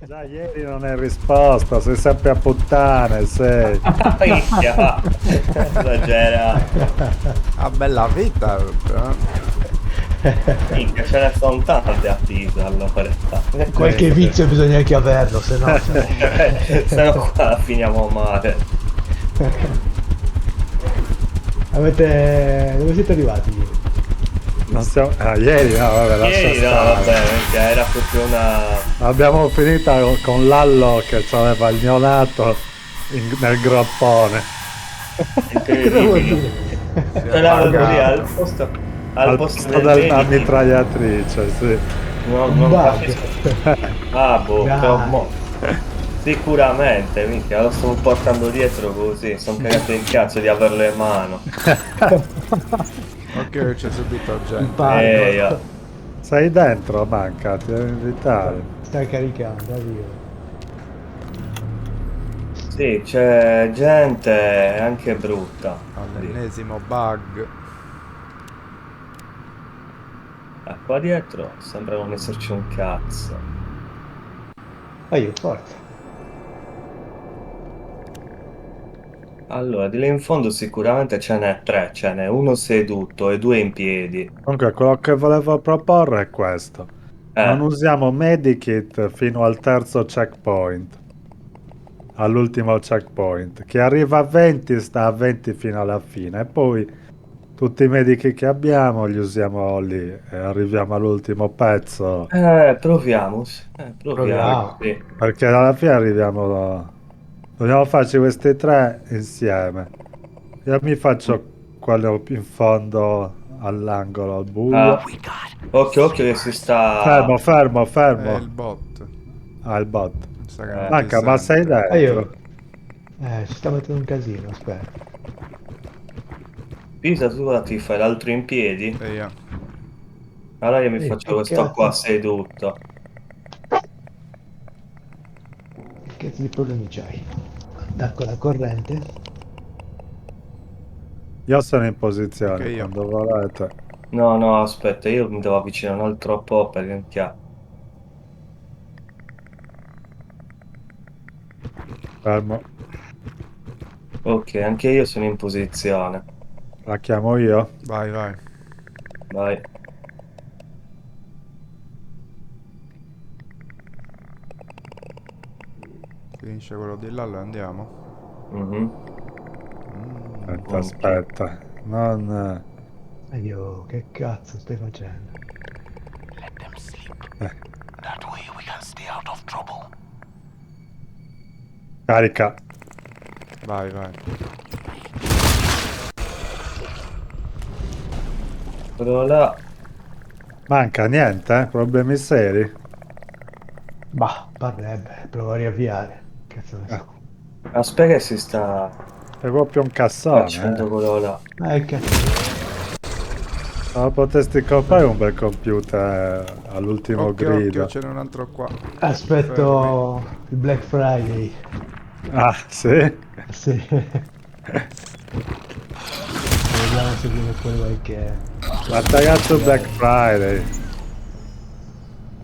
Già ieri non hai risposto, sei sempre a puttane, sei. Minchia, esagera. Ah, bella vita. Minchia, ce ne sono tante a Pisa allora. Qualche vizio bisogna anche averlo, se no siamo... Se no qua finiamo male. Dove siete arrivati ieri? Non siamo... Ah, ieri no, vabbè, lascia Ieri no, stare. vabbè, minchia, era proprio una... Abbiamo finita con Lallo che aveva il neonato nel groppone. Cosa vuol incredibile. dire? Ce l'avevo lì al Al posto posto del della medikit. mitragliatrice, sì. Un Non bug. capisco. Ah, boh, però Dai. sicuramente, minchia, lo sto portando dietro così. Sono cagato in cazzo di averlo in mano. Ok, c'è subito Un gente. Ja. parco. Sei dentro, manca, ti devo invitare. Stai caricando, arrivo. Sì, c'è gente anche brutta. All'ennesimo bug. Qua dietro sembra non esserci un cazzo. Io, forza. Allora, di là in fondo sicuramente ce n'è tre, ce n'è uno seduto e due in piedi. Comunque, quello che volevo proporre è questo. Non Eh, usiamo Medikit fino al terzo checkpoint, all'ultimo checkpoint. Chi arriva a 20 sta a 20 fino alla fine e poi tutti i medikit che abbiamo li usiamo lì e arriviamo all'ultimo pezzo proviamo, proviamo, Proviamo. sì. perché alla fine arriviamo... Dobbiamo farci questi tre insieme. Io mi faccio quello in fondo all'angolo, al buio. Ah, occhio, occhio che si sta... Fermo, fermo, È fermo. il bot. Ah, il bot. Mi sa che non ti Manca, ma sei sente. dentro. Io... si sta mettendo un casino, aspetta. Pisa, tu cosa ti fai? L'altro in piedi? E io. Allora io mi faccio Che questo qua cazzo... seduto. Che cazzo di problemi c'hai? Attacco la corrente. Io sono in Anche posizione, io. quando volete. No, no, aspetta, io mi devo avvicinare un altro po' perché minchia. Fermo. Ok, anche io sono in posizione. La chiamo io? Vai, vai. Vai. Finisce quello di là, allora andiamo. Mhm. Aspetta, Ok. aspetta. Non... Io, che cazzo stai facendo? eh, Carica. Vai, vai. Quello là. Manca niente, eh? Problemi seri? Bah, parrebbe, provo a riavviare. Cazzo ne Eh, so. Aspetta che si sta è proprio un cassone, facendo eh? quello là. Cazzo. Ma potresti comprare un bel computer all'ultimo Occhio, occhio, grido. ce n'è un altro qua. Fermi. Aspetto il Black Friday. Ah, sì? Sì. Vediamo se viene fuori qualche... Ma ragazzo Black Friday.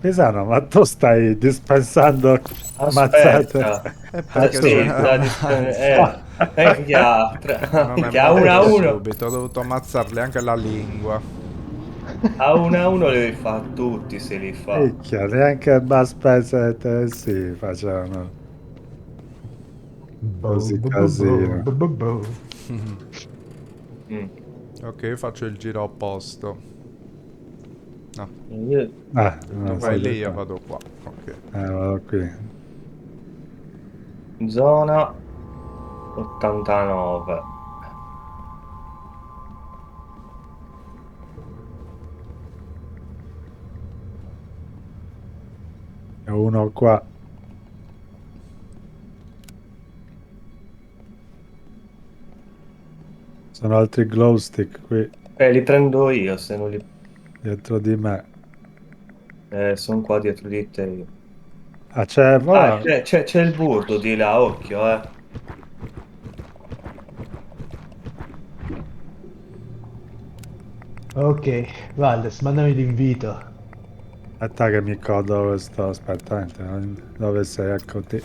Pisano, ma tu stai dispensando mazzate Aspetta. a Perché Sì, c'è tutti. sta minchia, Non è minchia, a uno a morto uno. subito, ho dovuto ammazzargli anche la lingua. A uno li fa tutti se li fa. Picchia, neanche Bud Spencer e Tennessee facevano Boh, così boh, boh, boh, casino. boh, boh, boh. Mm. Ok, io faccio il giro opposto. No, No, tu vai sei lì, di io qua. vado qua. Ok. Vado qui. Zona 89. E uno qua. Sono altri glow stick qui Li prendo io se non li... dietro di me. sono qua dietro di te io. Ah, c'è, Ah, va. c'è il burdo di là, occhio, eh. Ok, Valdes, mandami l'invito. Aspetta che mi codo questo. Aspetta, dove sei? Eccoti.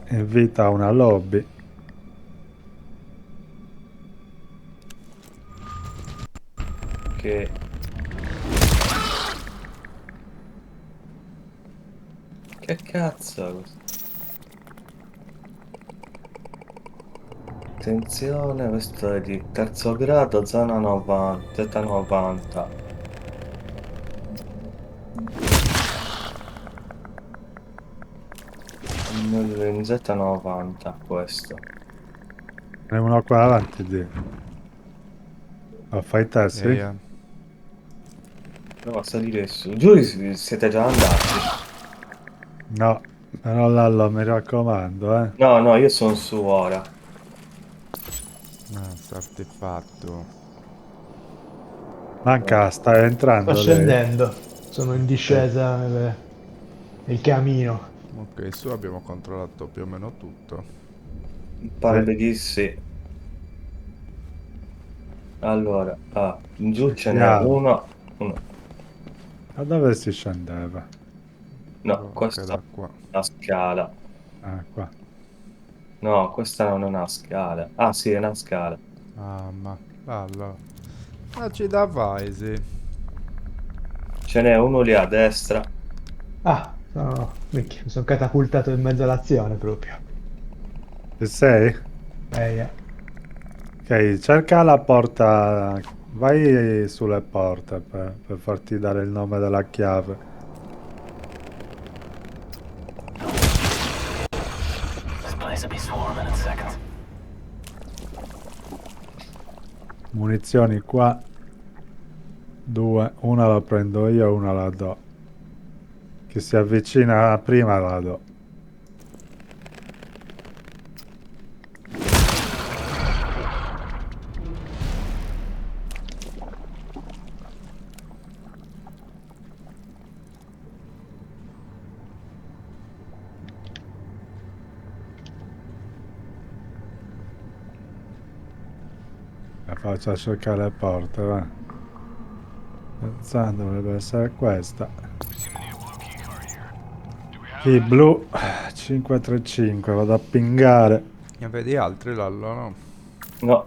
Invita a una lobby. Che cazzo? Attenzione, questo è di terzo grado, zona 90, Z90. In Z90 questo. Ne uno qua avanti, di. Fai te, sì? Yeah. Provo a salire su. Giù siete già andati. No, però Lallo, mi raccomando, eh. No, no, io sono su ora. Ah, sto artefatto. Manca, stai Sto entrando lei. scendendo, sono in discesa nel camino. Ok, su abbiamo controllato più o meno tutto. Mi pare di sì. Allora, giù ce n'è Siamo. uno. A dove si scendeva? No, Oh, anche questa da è qua. una scala. Ah, qua. No, questa non è una scala. Ah, sì, è una scala. Ah, ma... Allora... Ma ci davai, sì. Ce n'è uno lì a destra. Ah, minchia, mi sono catapultato in mezzo all'azione proprio. Ci sei? Yeah. Ok, cerca la porta. Vai sulle porte per farti dare il nome della chiave. Munizioni qua. Due. Una la prendo io, una la do. Chi si avvicina prima la do. La faccio a cercare le porte, va. Pensando dovrebbe essere questa. Key blu 535, vado a pingare. Ne vedi altri, Lallo, no? No,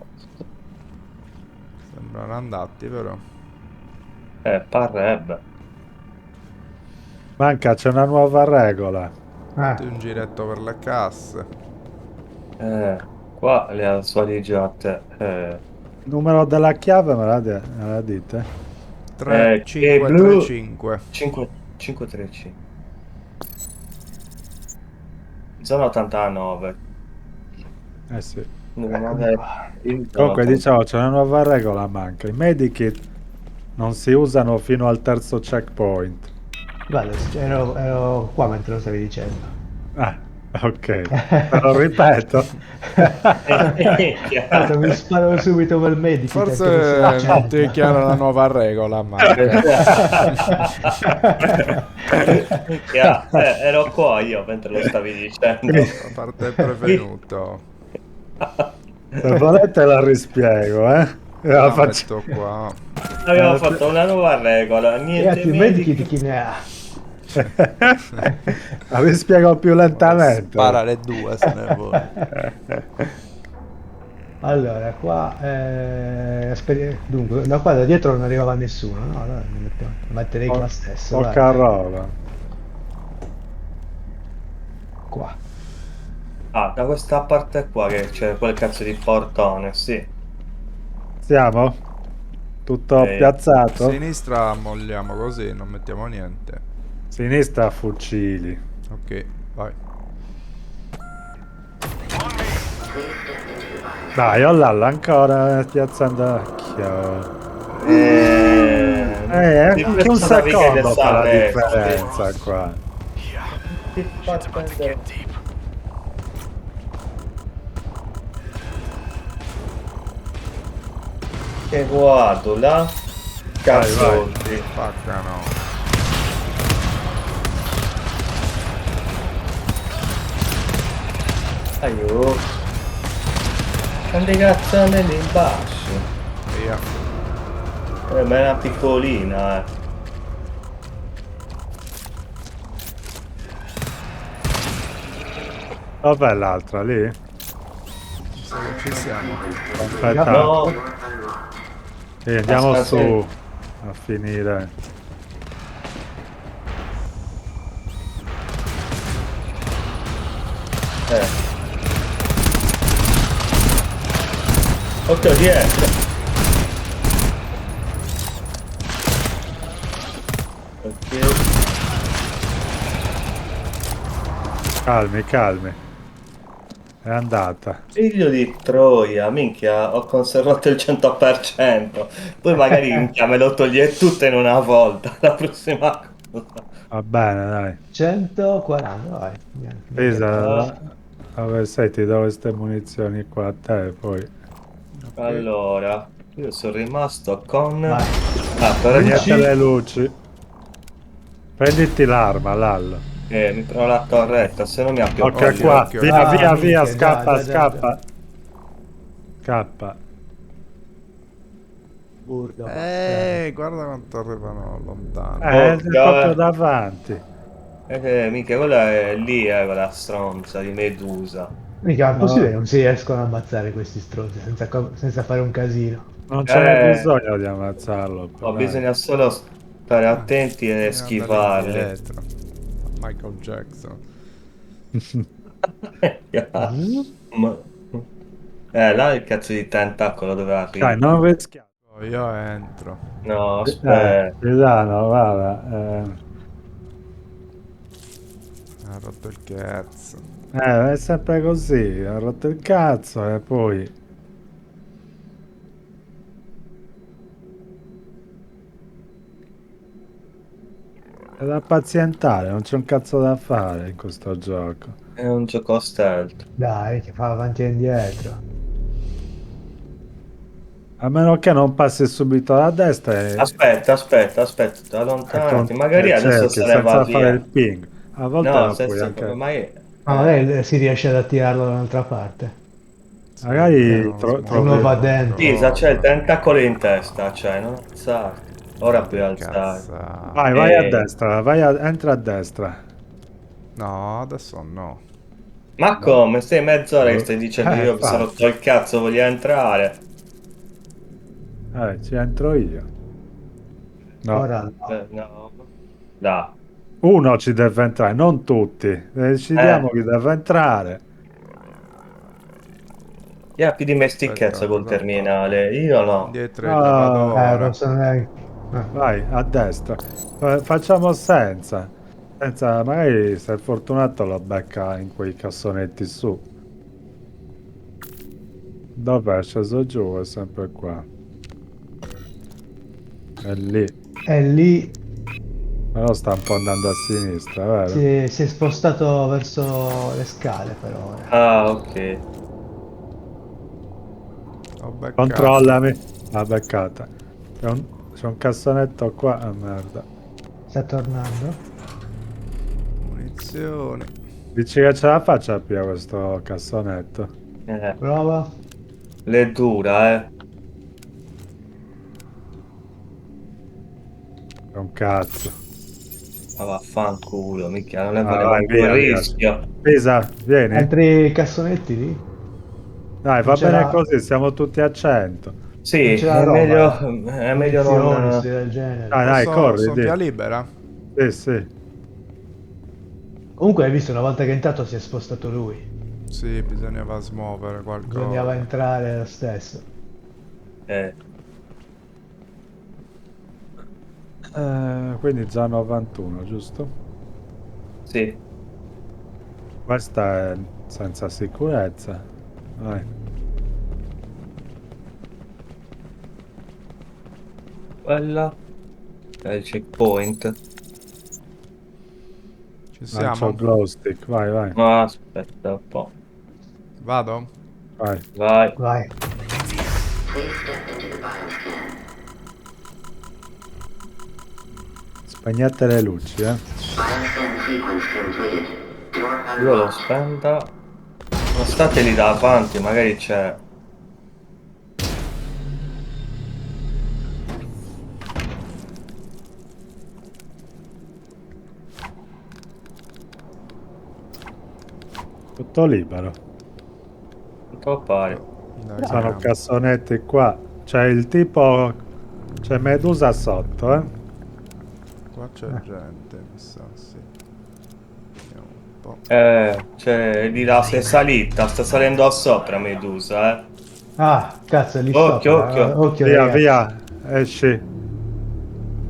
Sembrano andati, però. parrebbe. Manca, c'è una nuova regola. Fatti un giretto per le casse. Qua le ha svaligiate. Il numero della chiave me la dite? 3, Che 5, 3, blu 5. 535. Zona 89. Eh sì. Eccomi qua. In zona Comunque 89. diciamo c'è una nuova regola, manca. I medikit non si usano fino al terzo checkpoint. Guarda, ero qua mentre lo stavi dicendo. Ah, ok. Te lo ripeto. Guarda, mi sparo subito per medici. Forse non ti è chiara la nuova regola, manca. Ero qua io mentre lo stavi dicendo. A parte il prevenuto. Se volete la rispiego, eh? La La faccio. metto qua. Abbiamo fatto una nuova regola. Niente Ragazzi, medici medici. chi ne ha? La rispiego più lentamente. Spara le due se ne vuoi. Allora, qua dunque, da qua da dietro non arrivava nessuno, no? Allora lo metterei qua stesso, dai. Poca roba. Qua. Ah, da questa parte qua che c'è quel cazzo di portone, sì. Siamo? Tutto Ok. piazzato? Sinistra molliamo così, non mettiamo niente. Sinistra fucili. Ok, vai. Dai, oh là, ancora piazzando. Anche Di un questa naviga secondo fa la del differenza qua. Ti fa prendere. Che guardo là. Cazzo. Spaccano. Aiuto. Quante cazzone lì in basso. Via. Ma è una piccolina, Dov'è l'altra lì? Mi sa che ci siamo. Aspetta, No, sì, andiamo Aspetta, su a finire. occhio dietro. Ok. Calmi, calmi. È andata. Figlio di Troia, minchia, ho conservato il 100%. Poi magari minchia, me lo toglie tutto in una volta. La prossima cosa. Va bene, dai. 140, vai. Neanche Pesa, tanto. vabbè, sai, ti do queste munizioni qua a te, poi. Ok. Allora, io sono rimasto con... Vai. Ah, torretta... Spegnete le luci. Prenditi l'arma, Lal. mi trovo la torretta, se no mi apro Ok, Occhio, qua. occhio. Via, Ah, via, minchia, via. già, Scappa, già, già, scappa. Scappa. Burdo, bastardo. Guarda quanto arrivano lontano. È proprio Occhio, davanti. minchia, quella è lì, quella stronza di Medusa. Mica, è possibile No, che non si riescono a ammazzare questi stronzi senza fare un casino. non ce n'è Eh, bisogno di ammazzarlo. Dai. bisogna solo stare Ah, attenti e bisogna andare schivarli. indietro. Michael Jackson. Ma- là il cazzo di tentacolo dove Dai, arriva. non rischiare. Oh, io entro. No, aspetta. Pisano, guarda. Ha rotto il cazzo. È sempre così. Ha rotto il cazzo e poi. È da pazientare, non c'è un cazzo da fare in questo gioco. È un gioco stealth. Dai, che fa avanti e indietro. A meno che non passi subito da destra Aspetta, allontanati. Magari e adesso cerchi se ne va senza fare il via. ping. A volte No, lo puoi anche. ma Ma magari si riesce ad attirarlo da un'altra parte. Sì, che Magari non Se uno trovi. va smuovono, dentro. Isa, c'è il trovano. tentacolo in testa, cioè, non alzarti. Ora puoi Che alzare. cazzo. Vai a destra, entra a destra. No, adesso no. Ma No. come? Stai mezz'ora che stai dicendo io mi sono rotto Infatti. il cazzo, voglio entrare. Ci entro io. No. Ora no. No. Da. Uno ci deve entrare, non tutti. Decidiamo chi deve entrare. Più dimestichezza Aspetta, col cosa fa? terminale. Io no. Indietro, vado No, ora. Non so neanche. vai a destra. Facciamo senza. Senza, magari se è fortunato lo becca in quei cassonetti su. Dov'è? È sceso giù, è sempre qua. È lì. E lì Però sta un po' andando a sinistra, vero? si è spostato verso le scale per ora. Ah, ok. Ho beccato. Controllami. L'ha beccata. C'è un cassonetto qua. Ah, merda. Sta tornando. Munizioni. Dici che ce la faccia a più questo cassonetto? Prova. Le dura, È un cazzo. Ma vaffanculo, mica, non ne Ah, vale vai, manco il via, via. rischio. Pisa, vieni. Altri cassonetti lì? Dai, Non va bene c'era così, siamo tutti a 100. non Sì, c'era roba. è meglio Munizioni, non... storie del genere. Dai, corri, Sono di. via libera? Sì, sì. Comunque hai visto, una volta che è entrato si è spostato lui. Sì, bisognava smuovere qualcosa. Bisognava entrare lo stesso. Quindi già 91, giusto? Sì. Questa è senza sicurezza. Vai. Quella è il checkpoint. Ci Lancio siamo? glow stick, vai, vai, Ma aspetta un po'. Vado? vai. Vai. Vai. Spegnete le luci, eh. Io l'ho spenta. Non state lì davanti, magari c'è. Tutto libero. Tutto pare. Dai, Sono andiamo. cassonetti qua. C'è il tipo... C'è Medusa sotto, eh. Qua c'è gente, mi sa, sì. Vediamo un po'. Cioè, di là sei salita, sta salendo a sopra Medusa, eh. Ah, cazzo, è lì Occhio, sopra. occhio. Occhio, Via, ragazzi. via. Esci.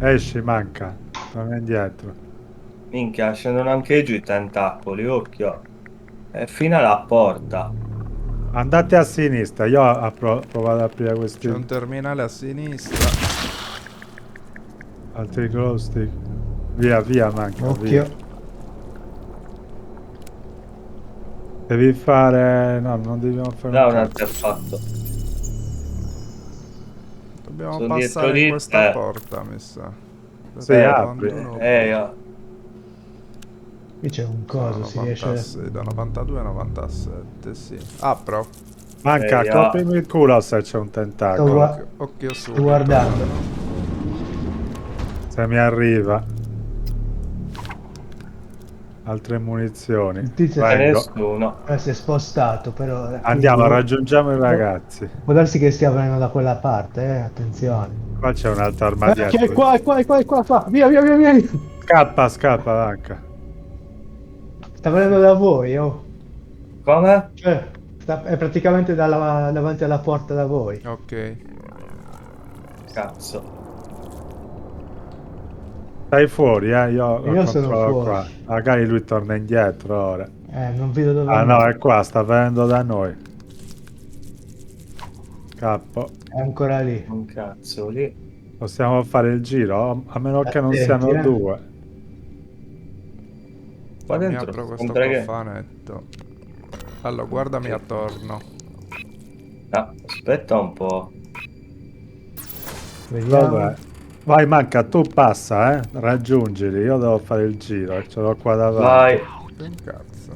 Esci, manca. Torna indietro. Minchia, scendono anche giù i tentacoli, occhio. È fino alla porta. Andate a sinistra. Io provo ad aprire C'è questi un terminale a sinistra. altri glow stick. Via, via, manca. Via. Occhio. Devi fare... No, non dobbiamo fare Là un un cazzo. artefatto. Dobbiamo Sono dietro passare in lì. questa porta, mi sa. Sì, apri. 91 Qui c'è un sono coso, si riesce... 96, da 92 a 97, sì. Apro. Manca, Ehi, coprimi il culo se c'è un Sto, tentacolo. gua- Occhio sto subito. guardando. Se mi arriva. Altre munizioni. Il tizio c'è Vengo. nessuno. si è spostato, però... Andiamo, quindi- raggiungiamo i ragazzi. Può darsi che stia venendo da quella parte, attenzione. Qua c'è un altro Che è armadietto. qua, è qua, è qua, è qua, qua. Via, via, via, via. Scappa, scappa, manca. Sta venendo da voi, oh. Come? Cioè, è praticamente davanti alla porta da voi. Ok. Cazzo. Stai fuori, io lo Io sono controllo fuori. qua. Magari lui torna indietro ora. Non vedo dove Ah no, andare. è qua, sta venendo da noi. Scappo. È ancora lì. Un cazzo lì. Possiamo fare il giro? A meno che non Attenti, siano due. Qua Mi dentro apro questo sembra che... cofanetto. Allora, guardami attorno. Ah, aspetta un po'. Vediamo. Dov'è? Vai, manca, tu passa, raggiungili. Io devo fare il giro, ce l'ho qua davanti. Vai. Che un cazzo.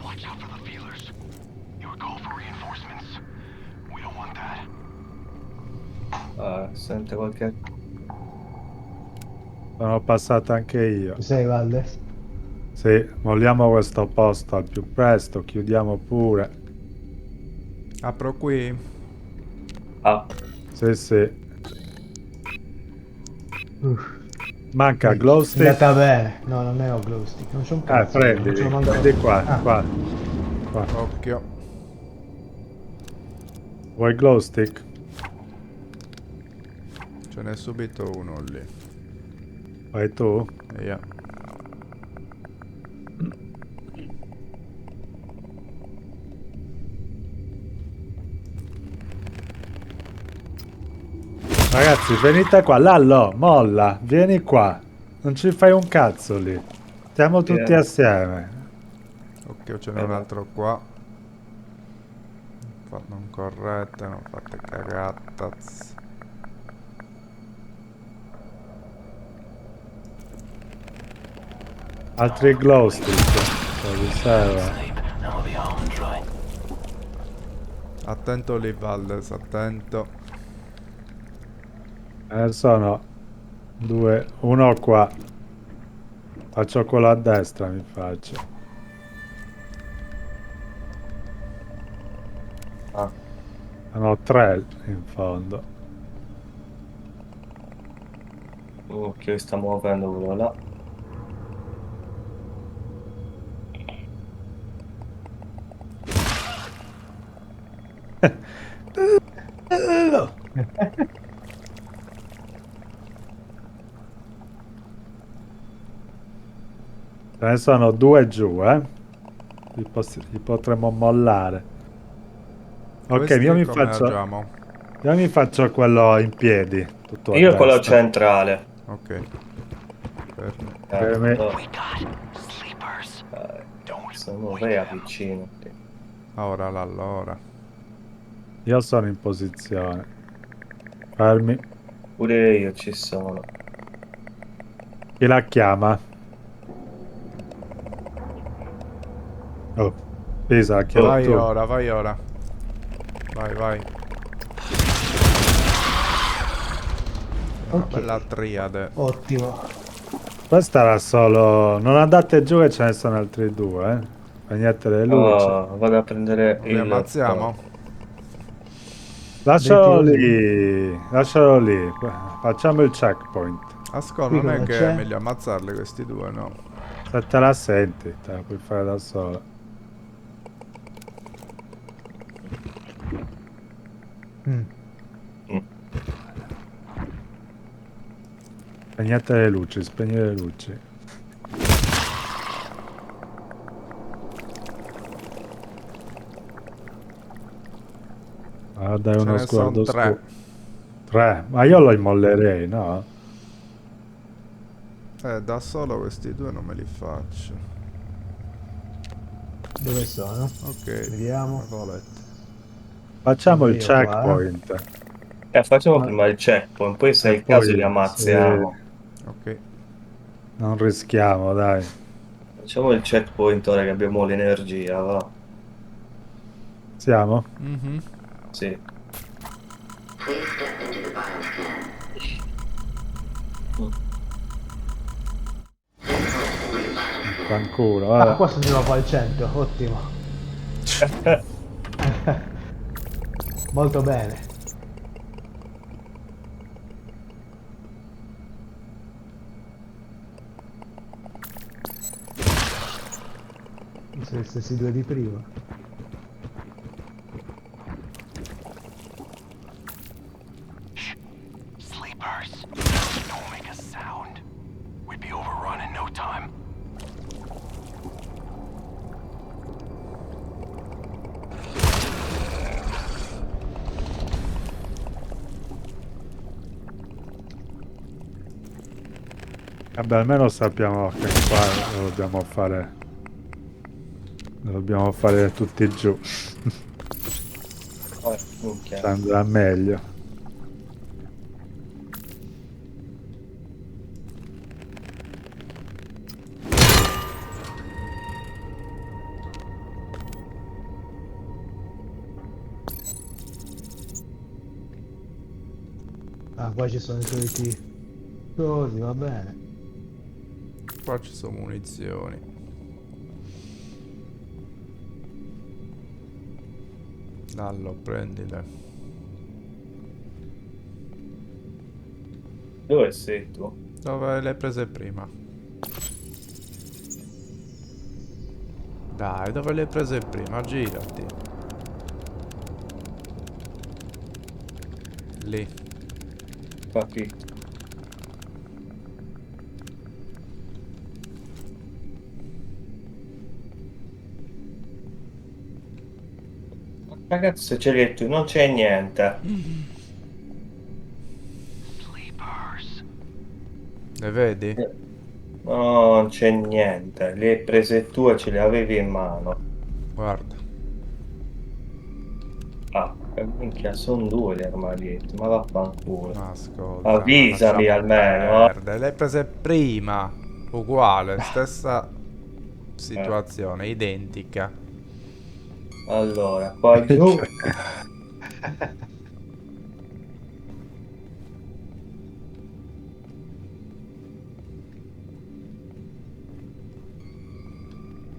Sente qualche... Sono passato anche io. Ci sei, Valde? Sì, molliamo questo posto al più presto, chiudiamo pure. Apro qui. Ah, Sì, sì. Uff. Manca glow È stick. andata bene. No, non ne ho glow stick. Non c'è un cazzo. non Prendili. ce lo manco- Prendi qua, Ah, qua. Occhio. Vuoi glow stick? Ce n'è subito uno lì. Vai tu? Via. Ragazzi, venite qua. Lallo, molla, vieni qua. Non ci fai un cazzo lì. Stiamo tutti assieme. Occhio, ce n'è un altro qua. Non correte, non fate cagata. Altri glow stick. Se vi serve. Attento lì, Valdes, attento. Sono due. Uno qua. Faccio quello a destra, mi faccio. ah. Sono tre in fondo. Occhio, sta muovendo quello là. Ce ne sono due giù, li potremmo mollare. Ok, Questi io mi come faccio. agiamo? Io mi faccio quello in piedi. Tutto a Io quello destra. centrale. Ok. Fermi. Fermi. Sono vai avvicino. Ora l'allora. Io sono in posizione. Fermi. Pure io ci sono. Chi la chiama? Oh, Pisa, la chiama Vai tu. ora, vai ora. Vai, vai. Una Ok. bella triade. Ottimo. Questa era solo. Non andate giù e ce ne sono altri due, Spegnete le luci. Oh, vado a prendere Li ammazziamo? Lascialo Metti così. lì. Lascialo lì. Facciamo il checkpoint. Asco, Qui non è cosa che è c'è? meglio ammazzarli questi due, no? Se te la senti, te la puoi fare da sola. Mm. Mm. Spegnete le luci, spegni le luci. Ah, dai Ce uno ne sono sguardo su. 3. 3. Ma io lo immollerei, no? Da solo questi due non me li faccio. Dove sono? Ok, Vediamo. volete. Facciamo Sono il io qua. checkpoint. Facciamo Ma- prima il checkpoint, poi se è E il caso li poi ammazziamo. Ok. non rischiamo, dai. Facciamo il checkpoint ora che abbiamo l'energia, va. Siamo? Mhm. Sì. Fanculo, Ah, vabbè. qua sono arrivato al 100, ottimo. Molto bene. Sono gli stessi due di prima. Sleepers, don't make a sound. We'd be overrun in no time. Vabbè, almeno sappiamo che qua lo dobbiamo fare. Lo dobbiamo fare tutti giù. Minchia. Ci andrà meglio. Ah, qua ci sono i soliti cosi, va bene. Qua ci sono munizioni. Dallo, prendile. Dove sei tu? Dove le hai prese prima? Dai, dove le hai prese prima? Girati. Lì. Capito. Ragazzi, ce li hai tu, non c'è niente. Sleepers. Le vedi? No, non c'è niente. Li hai prese tu e ce li avevi in mano. Guarda. Ah, minchia, sono due gli armadietti, ma vaffanculo. Ascolta, Avvisami lasciamo almeno. perdere. Le hai prese prima. Uguale, stessa situazione, identica. Allora, qua giù.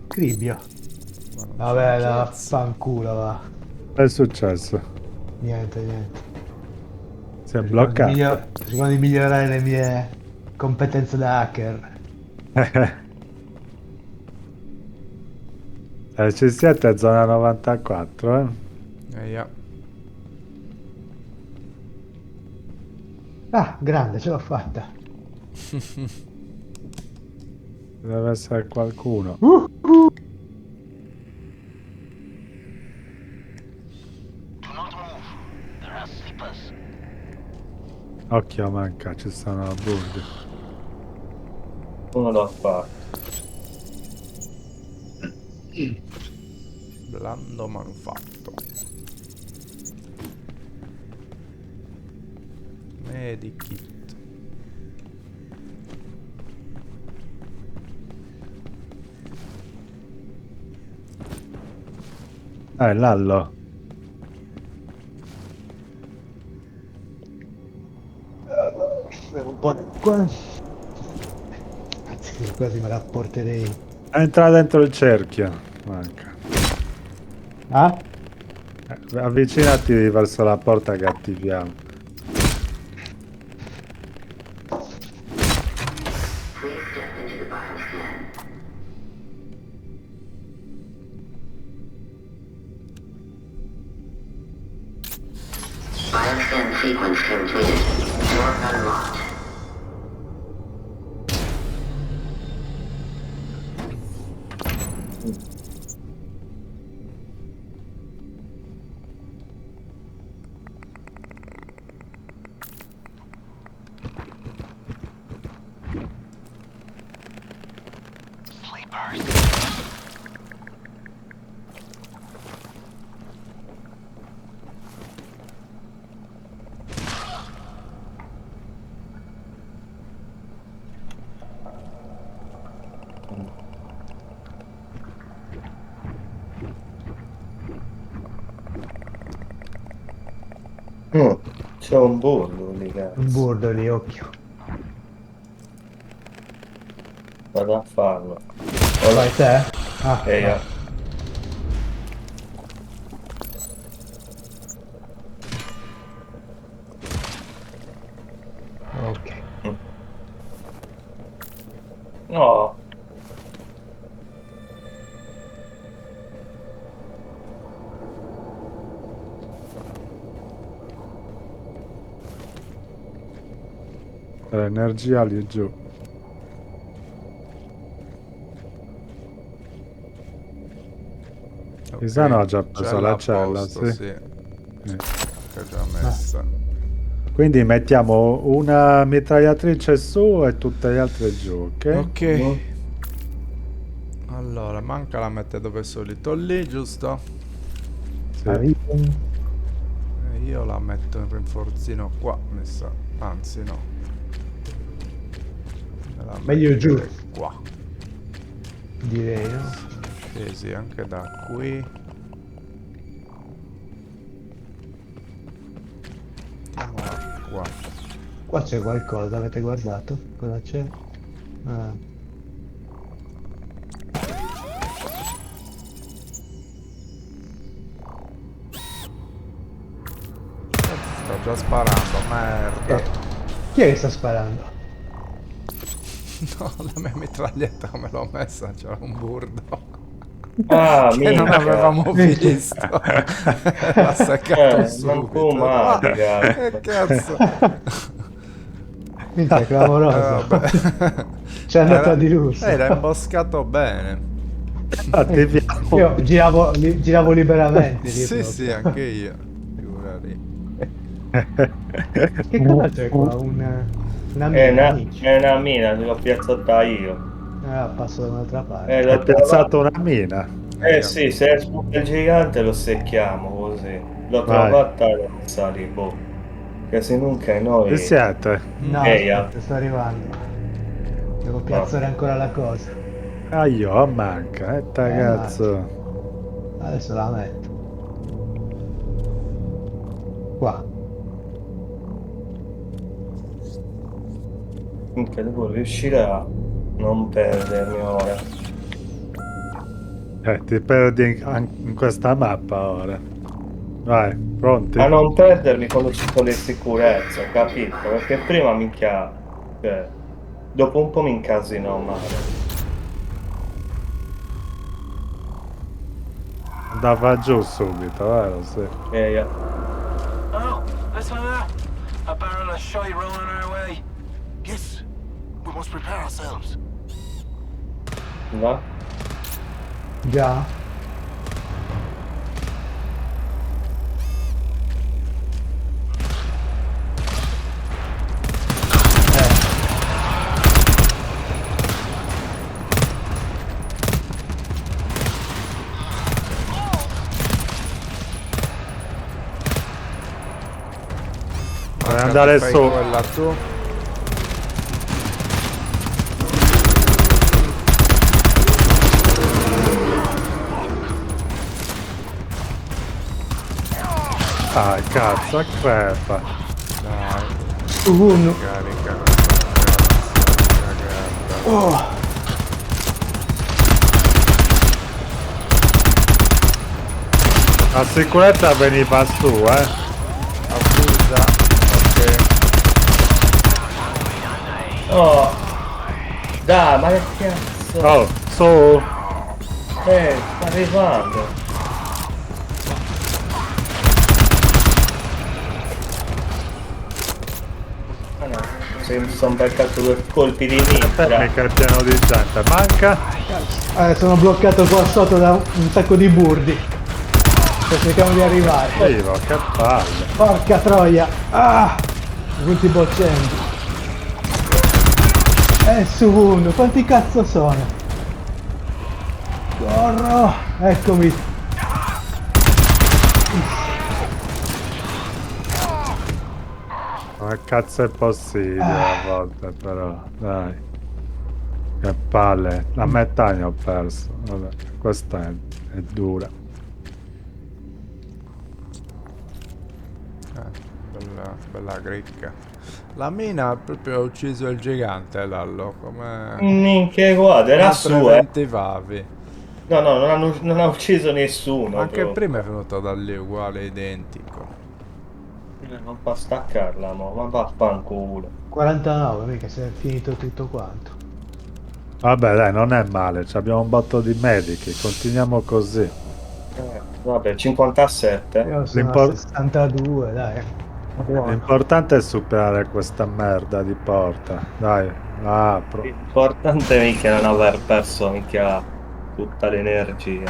Cribbio. Ma non c'è Vabbè, un la cazzo. fanculo, va. Che è successo? Niente, niente. Si è Cercando di, bloccato. cercando di migliorare le mie competenze da hacker. Ci siete, zona 94, eh? Ja. Ah, grande, ce l'ho fatta. Deve essere qualcuno. Do not move. There are sleepers. Occhio manca, ci sono burger. Uno l'ho fatto. Blando manufatto. Medikit. Lallo. Un po' qua. Anzi, quasi me la porterei. Entra dentro il cerchio. manca. Ah? Avvicinati verso la porta che attiviamo. Bioscan sequence completed. Door unlocked. Sleepers. C'è un burro lì, cazzo. Un burdo lì, occhio. Vado a farlo. Vai te? Ah, E io. vai. Ok. No. L'energia lì giù. Pisano ha già preso la cella, posto, sì. sì. Che è già messa. Quindi mettiamo una mitragliatrice su e tutte le altre giù, ok? Ok. Allora, manca la mette dove è solito lì, giusto? Sì. Arrivo. E io la metto in rinforzino qua, mi sa. Anzi, no. Me la Meglio metto giù. qua. Direi, no? Scesi anche da qui. Mettiamola qua. Qua c'è qualcosa, avete guardato? Cosa c'è? Ah. Sto già sparando, merda. Chi è che sta sparando? No, la mia mitraglietta come l'ho messa? C'era un burdo. Ah, Che non minchia. avevamo visto. L'ha seccato Non subito. può male, Ah, cazzo. che cazzo. Minchia, è clamoroso. Vabbè. C'è andata di lusso. Era imboscato bene. Attiviamo. Io giravo liberamente. lì Sì, proprio. sì, anche io. Figurati. Che cosa c'è qua? Una È mina, una, amici. è una mina, l'ho piazzata io. Ah, passo da un'altra parte. Hai L'ho piazzato una mina. Eh Io. sì, se esplode il gigante lo secchiamo così. L'ho Vai. trovata e l'ho messa lì, boh. Che se non che Chi noi... siete? No, Eia. aspetta, sto arrivando. Devo piazzare ancora la cosa. Ah, io manca, cazzo. Adesso la metto. Qua. Minchia, devo riuscire a non perdermi ora. Ti perdi in questa mappa ora. Vai, pronti? A non perdermi quando ci sono le sicurezze, capito? Perché prima minchia... Cioè, dopo un po' mi incasino male. Andava giù subito, vero? Sì. Eia. Oh, listen to that. A barrel of shite rolling our way. Yes, we must prepare ourselves. Va? Già? Vuoi andare Fai su? quella tu. Ah, cazzo, a crepa. Dai, Uno. carica. Cagata. Oh. La sicurezza veniva su, Avvisa. Ok. Oh! Dai, ma che cazzo? Oh, su! Sta arrivando. Ah no, mi sono beccato 2 colpi di mitra. Mica è pieno di gente. Manca? Sono bloccato qua sotto da un sacco di burdi. Sto cercando di arrivare. Vivo, che palle. Porca troia! Ah! Tutti boccenti. Su uno, quanti cazzo sono? Corro! Eccomi! Ma cazzo è possibile a volte però, dai. Che palle. A metà ne ho perso. Vabbè, questa è dura. Bella cricca. La mina proprio ha ucciso il gigante, Lallo. Come... Minchia, guarda, era su, preventivavi. No, non ha ucciso nessuno. Anche proprio. prima è venuto da lì uguale, identico. Non fa staccarla, ma vaffanculo. 49, mica si è finito tutto quanto. Vabbè dai, non è male, abbiamo un botto di medici, continuiamo così. Vabbè, 57. Io sono a L'impor- 62, dai. L'importante è superare questa merda di porta. Dai, la apro. L'importante è mica non aver perso mica tutta l'energia.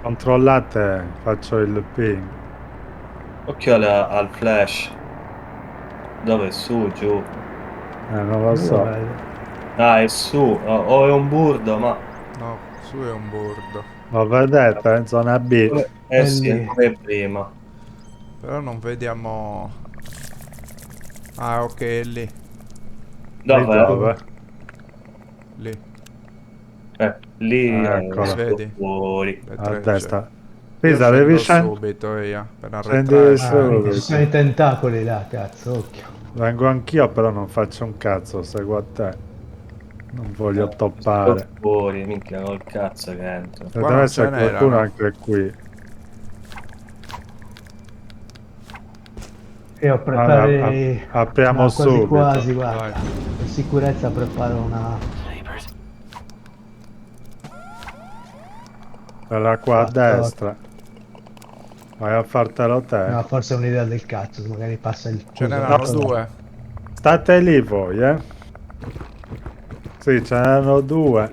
Controllate, faccio il ping. Occhio al flash. Dove? Su, giù. Non lo so. Ah, è su. O è un burdo, ma... No, su è un bordo. Lo vedete? In zona B. Sì, lì. come prima. Però non vediamo... Ah, ok, è lì. Lì Dove? dove? Lì. Lì Eccola. Vedi? fuori. Le A trecce. destra. Io Pisa, devi scendo scendere. subito io, per Scendi arretrare. su. Minchia, ci sono i tentacoli là, cazzo, occhio. Vengo anch'io, però non faccio un cazzo, seguo a te. Non voglio toppare. Sto fuori, minchia, col cazzo che entro. E Qua deve non essere ce n'era, qualcuno no? anche qui. Io preparo apriamo quasi subito. quasi, guarda. Vai. Per sicurezza preparo una... Quella qua a Ah, destra. Vai a fartelo te. No, forse è un'idea del cazzo, magari passa il... Ce coso n'erano sotto. due. State lì voi, Sì, ce n'erano due.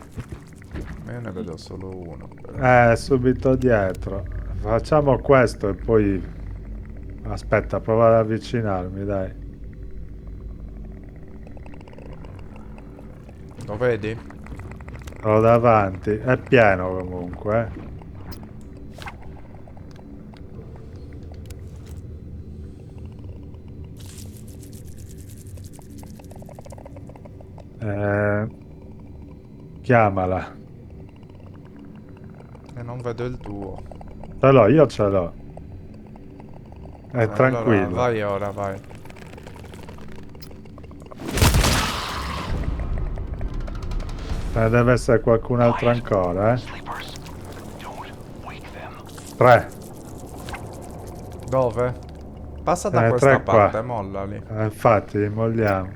Ma io ne vedo solo uno. però. Subito dietro. Facciamo questo e poi... Aspetta, prova ad avvicinarmi, dai. Lo vedi? Sono davanti. È pieno comunque, Chiamala. E non vedo il tuo. Ce l'ho, io ce l'ho. Allora, Tranquillo. vai ora, vai. Ce ne deve essere qualcun altro ancora, 3. Dove? Passa da Tre questa qua. parte, molla lì. Infatti, molliamo.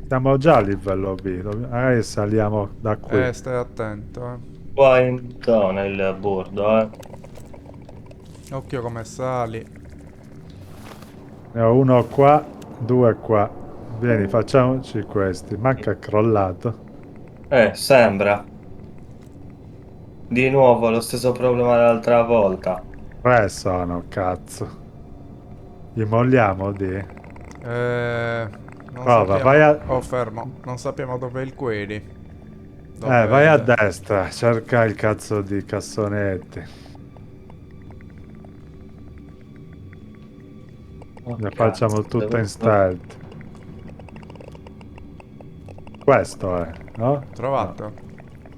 Siamo già a livello B, magari saliamo da qui. Stai attento, Qua in zona il bordo, Occhio come sali. Ne ho uno qua, 2 qua. Vieni, facciamoci questi. Manca crollato. Sembra. Di nuovo lo stesso problema dell'altra volta. 3 sono, cazzo. Li molliamo di? Non Prova, sappiamo... vai a... Oh, fermo. Non sappiamo dove è il query. Dove vai a vede? destra, cerca il cazzo di cassonetti. Ne facciamo tutto in stealth. Questo è, no? Trovato?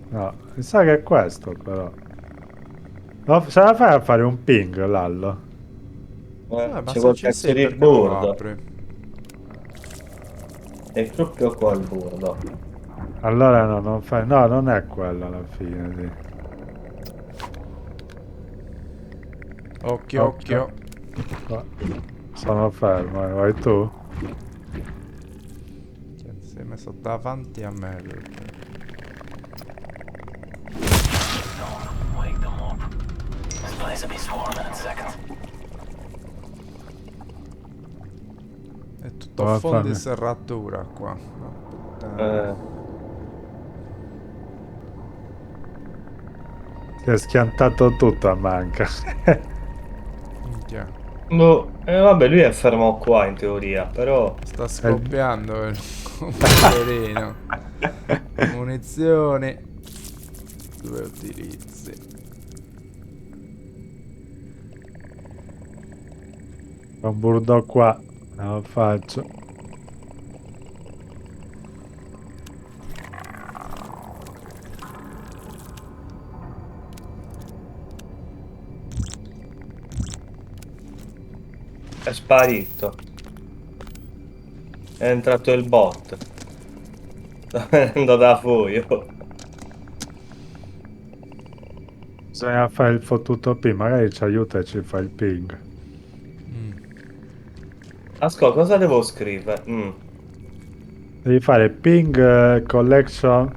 No, mi sa che è questo però. No, ce la fai a fare un ping, Lallo? Ma C'è se quel ci cazzo sei di perché non lo bordo. apri? È proprio qua il bordo. Allora no, non fai... No, non è quello alla fine, sì. Occhio, occhio. No, sono fermo, vai tu? Cioè, ti sei messo davanti a me. lui. Wake them up. This place will be swarming in seconds. È tutto Va fondo di bene. serratura qua. Ma puttana. Si è schiantato tutto a manca. Minchia. No, vabbè, lui è fermo qua in teoria, però... Sta scoppiando il poverino. Munizioni. Due utilizzi. Un burdo qua, non lo faccio. È sparito. È entrato il bot. Sta venendo da voi. Oh. Bisogna fare il fottuto ping, magari ci aiuta e ci fa il ping. Ascolta, cosa devo scrivere? Devi fare ping collection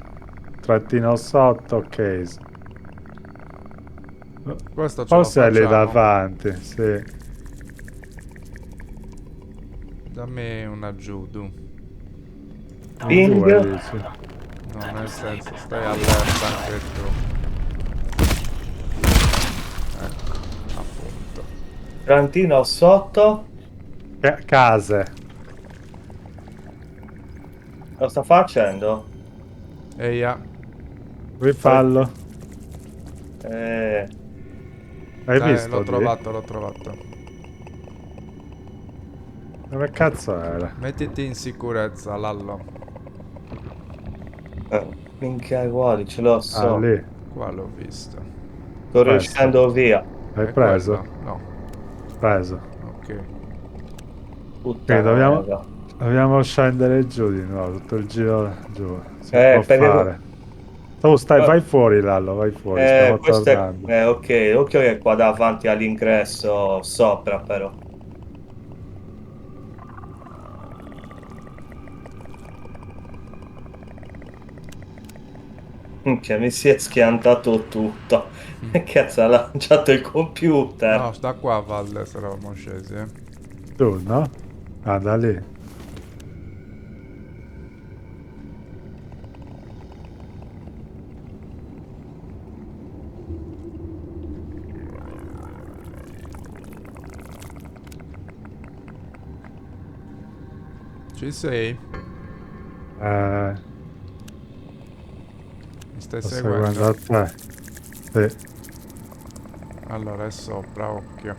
trattino sotto case. Questo ce lo Forse è lì facciamo. davanti, sì. Dammi una judo. Un Ping. 2 dici. No, nel senso, stai allerta anche tu. Ecco, appunto. Trantino sotto. Case. Lo sta facendo? Eia. Rifallo. Eh, Hai visto L'ho lì? trovato, l'ho trovato. Dove cazzo era? Mettiti in sicurezza, Lallo. minchia, guardi, ce l'ho Ah, so. lì. Qua l'ho visto. Sto riuscendo via. Hai È preso? quello? No. Preso. Ok. Puttana. Dobbiamo scendere giù di nuovo, tutto il giro giù. Si può perché- fare. Tu stai, Ma- vai fuori, Lallo, vai fuori, stiamo questo tornando. è ok. Occhio che è qua davanti all'ingresso sopra, però. Minchia, mi si è schiantato tutto. Che cazzo ha lanciato il computer? No, sta qua a valle se eravamo scesi, eh. Giù, no? Ah, da lì. Ci sei? Mi stai Sto seguendo? seguendo te. Sì. Allora è sopra, occhio.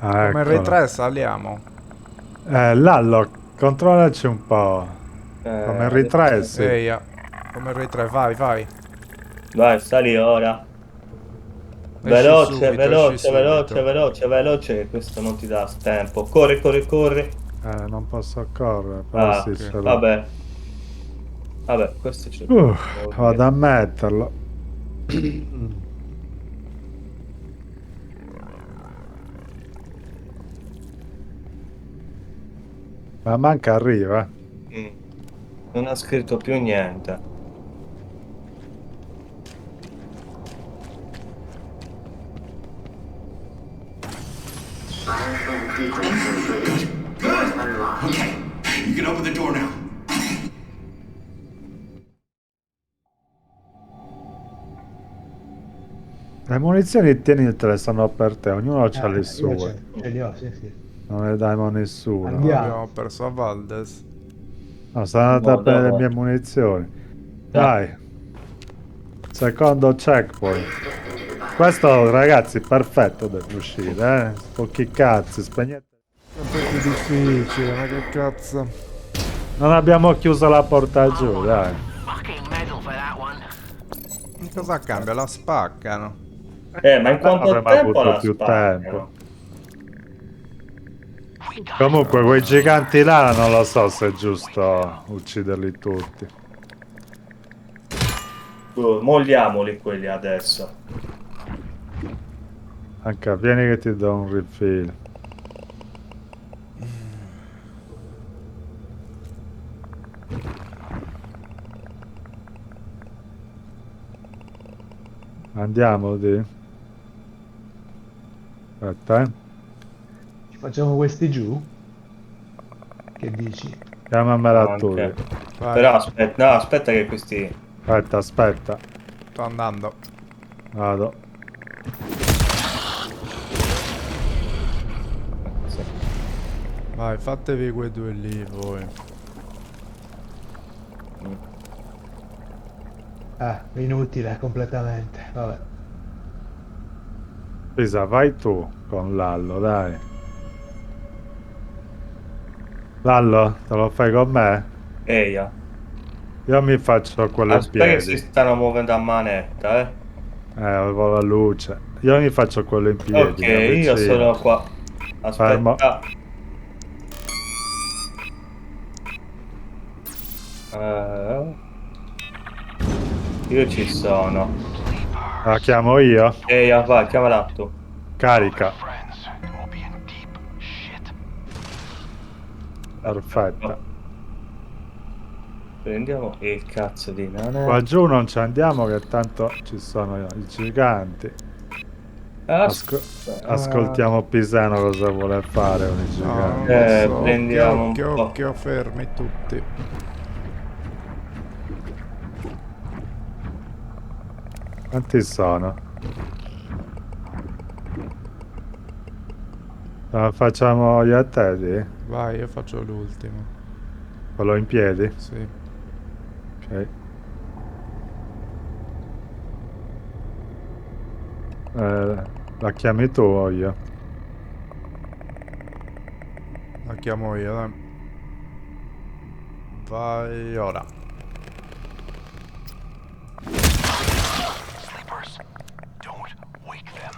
Ah, Come eccolo. R3 saliamo. Lallo, controllaci un po'. Come R3, sì. Eia. Come R3, vai, vai. Vai, sali ora. Esci Veloce, subito, veloce, esci veloce, subito. veloce, veloce, che questo non ti dà tempo. Corri, corri, corri. Non posso correre, però Ah, sì, ok. ce l'ho. vabbè. Vabbè, questo ce l'ho. Vado a metterlo. Ma manca arriva. Non ha scritto più niente. Bioscan sequence completed. Door unlocked. Okay, you can open the door now. Le munizioni tienitele, sono per te, ognuno ha le Io sue. ce li ho, sì, sì. Non le diamo a nessuno. Andiamo. Abbiamo perso a Valdes. No, sono andate No, a prendere le dove? mie munizioni. Dai. Secondo checkpoint. Questo, ragazzi, perfetto per uscire, Pochi cazzi, spegnete. Sempre più difficile, ma che cazzo. Non abbiamo chiuso la porta giù, dai. Fucking medal for that one. Cosa cambia? La spaccano. Ma in quanto avremmo tempo avuto la più spagnano? Comunque quei giganti là non lo so se è giusto ucciderli tutti. Molliamoli quelli adesso. Anche vieni che ti do un refill. Andiamo di. Aspetta, Ci facciamo questi giù? Che dici? chiamamela tu. Anche. Vai, Però aspetta, no, aspetta che questi... Aspetta. sto andando. Vado. Sì. Vai, fatevi quei due lì voi. Ah, inutile completamente. Vabbè. Pisa, vai tu con Lallo, dai. Lallo, te lo fai con me? Eia. Io mi faccio quello in Aspetta che si piedi. stanno muovendo a manetta, eh. Avevo la luce. Io mi faccio quello in piedi, Ok, mi io avvicino. sono qua. Fermo. Aspetta. Eh, io ci sono. La chiamo io? Eia, vai, chiamala tu. Carica. Friends, we'll be in deep shit. Perfetta. Prendiamo il cazzo di nana. Qua giù non ci andiamo che tanto ci sono i giganti. Ascoltiamo Pisano cosa vuole fare con i No, non giganti. lo so. prendiamo Occhio, un occhio, po'. occhio, fermi tutti. Quanti sono? Facciamo io a te, di? Vai, io faccio l'ultimo. Quello in piedi? Sì. Ok. La chiami tu o io? La chiamo io, dai. Vai ora. Sleepers, don't wake them.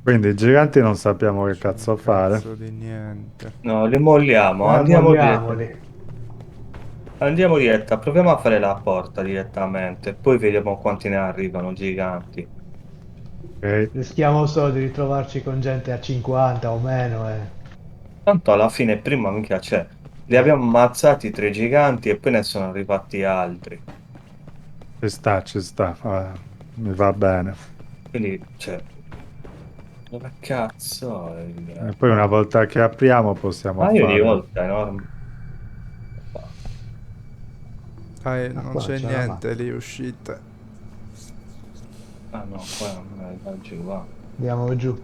Quindi i giganti non sappiamo che cazzo fare. Cazzo di niente. No, li molliamo. Molliamoli. Andiamo diretta. Proviamo a fare la porta direttamente. Poi vediamo quanti ne arrivano giganti. Ok. Rischiamo solo di ritrovarci con gente a 50 o meno. Tanto alla fine prima mica c'è. Li abbiamo ammazzati 3 giganti e poi ne sono arrivati altri. Ci sta. Mi va bene. Quindi, cioè... Dove cazzo è E poi una volta che apriamo possiamo io di fare. volta enorme. Dai, Ah, non qua c'è c'è la niente lì, uscite. Ah no, qua non è da giù, va. Andiamo giù.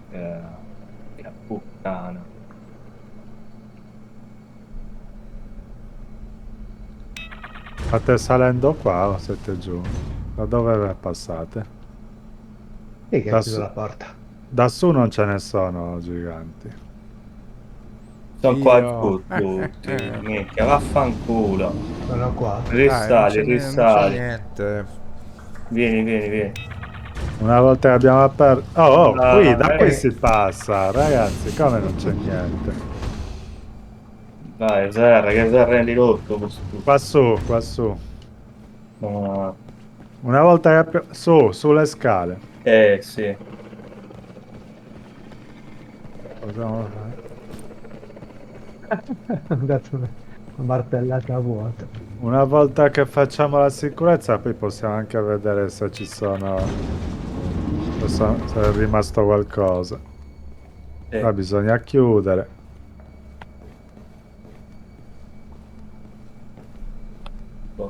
Che puttana. State salendo qua o siete giù? Da dove passate? E che Da ha chiuso su- la porta? Da su non ce ne sono giganti. Sono qua Io. giù tutti. Minchia, vaffanculo. Sono qua. Risali, Non c'è risali. niente. Vieni. Una volta che abbiamo aperto... Oh, qui, da qui Vai. si passa, ragazzi, come non c'è niente? Vai, Serra, che si arrendi tutto. Qua su. Ah, Una volta che apriamo... sulle scale. sì. Possiamo fare? Ho dato una martellata vuota. Una volta che facciamo la sicurezza, poi possiamo anche vedere se ci sono... se è rimasto qualcosa. Sì. Qua bisogna chiudere.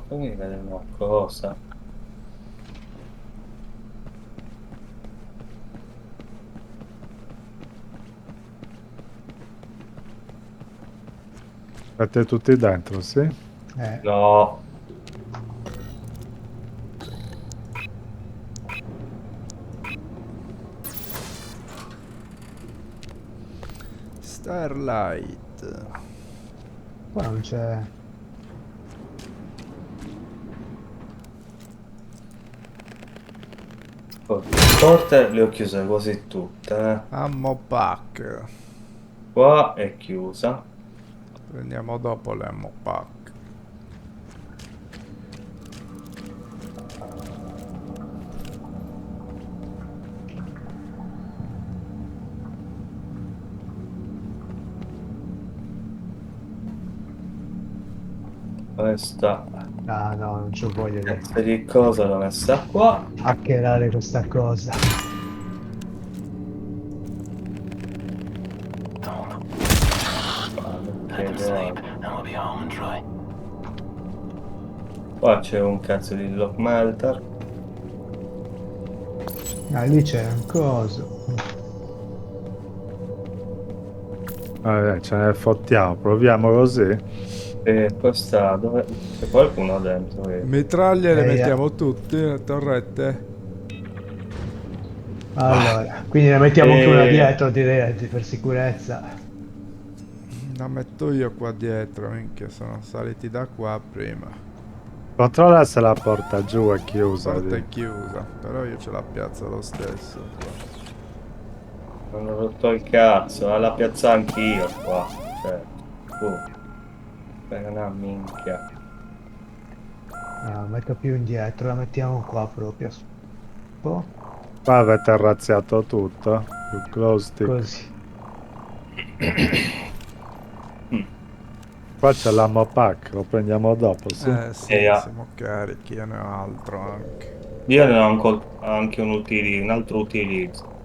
Fammi vedere una cosa. Siete tutti dentro, sì? No. Starlight. Qua non c'è... Le porte le ho chiuse quasi tutte. Ammo pack. Qua è chiusa. Prendiamo dopo le ammo pack. Questa Ah no, non c'ho voglia di cazzo di cosa l'ho messa qua. hackerare questa cosa. Let him sleep, and we'll be home and dry. Qua c'è un cazzo di lock melter. Ah, lì c'è un coso. Vabbè, ce ne fottiamo, proviamo così. E questa dove c'è qualcuno dentro? Mitraglie le Eia. mettiamo tutte, le torrette. Allora, quindi ne mettiamo anche una dietro, direi, per sicurezza. La metto io qua dietro, minchia, sono saliti da qua prima. Controlla se la porta giù è chiusa. La porta lì. è chiusa, però io ce la piazzo lo stesso. Non ho rotto il cazzo, la piazza anch'io qua. Cioè, per una minchia. No, metto più indietro, la mettiamo qua proprio. Un po', Qua avete razziato tutto. Più glow stick. così. Qua c'è l'ammo pack, lo prendiamo dopo, sì. Sì, Eia. siamo carichi, io ne ho altro anche. Io ne ho anche un altro utilizzo.